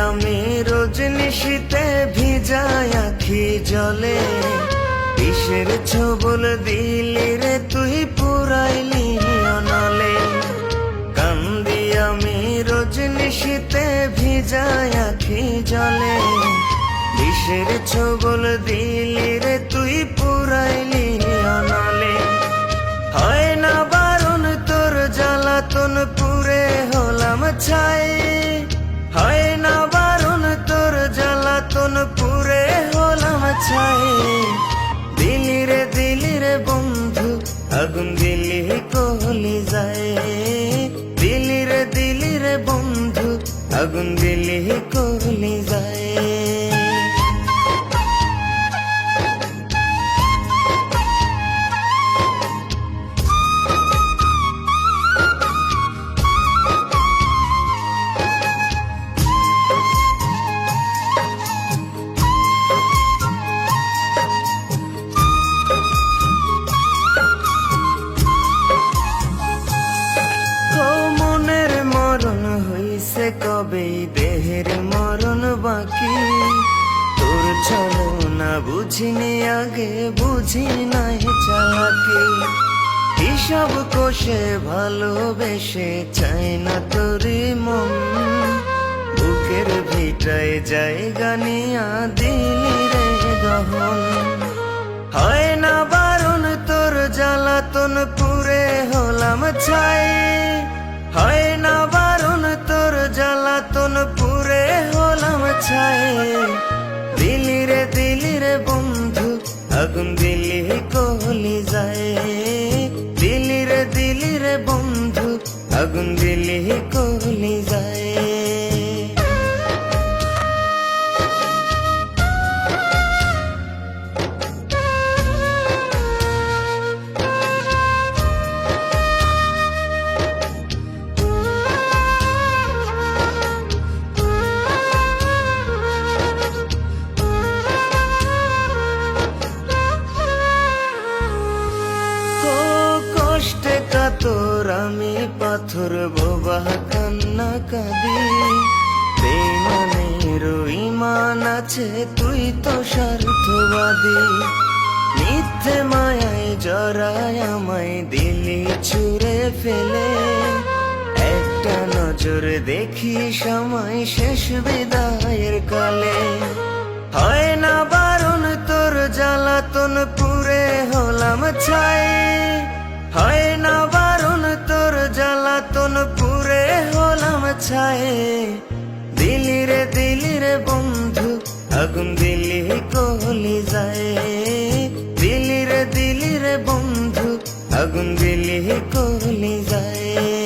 আমি রজনিশীতে ভিজায় আখি জলে, কিসের ছবল দিলি রে তুই পুরাইলি অনলে। কান্দি আমি রজনিশীতে ভিজায় আখি জলে, কিসের ছবল দিলি রে তুই পুরাইলি অনলে। হয় না বারণ তোর জ্বালাতন পুরে হলাম ছাই, হয় না বারণ তোর জ্বালাতন পুরে হলাম ছাই। দিলি রে বন্ধু আগুন দিলি কলি যায়, দিলি রে বন্ধু আগুন দিলি কলি যায়। কবে দেহের মরণ বাকি, তোর চলো না বুঝিনি আগে বুঝি নাই চালাকি। হিসাব কষে ভালোবেসে চাই না তোরে মন, বুকের ভিটায় জায়গা নিয়া দিলি রে দহন। হয় না বারণ তোর জ্বালাতন পুরে হলাম ছাই, হয় না বারণ তোর জ্বালাতন পুরে হলাম ছাই। দিলি রে বন্ধু আগুন দিলি কলি যায়, দিলি রে বন্ধু আগুন দিলি কলি যায়। তোর আমি পাথর বোবা কান্না কাঁদি, বেমানের ইমান আছে তুই তো স্বার্থবাদী। মিথ্যে মায়ায় জড়ায় আমায় দিলি ছুঁড়ে ফেলে, একটা নজর দেখি সময় শেষ বিদায়ের কালে। হয় না বারণ তোর জ্বালাতন পুরে হলাম ছাই, হয় না বারণ তোর জ্বালাতন পুরে হলাম ছাই। দিলি রে বন্ধু আগুন দিলি কলি যায়, দিলি রে বন্ধু আগুন দিলি কলি যায়।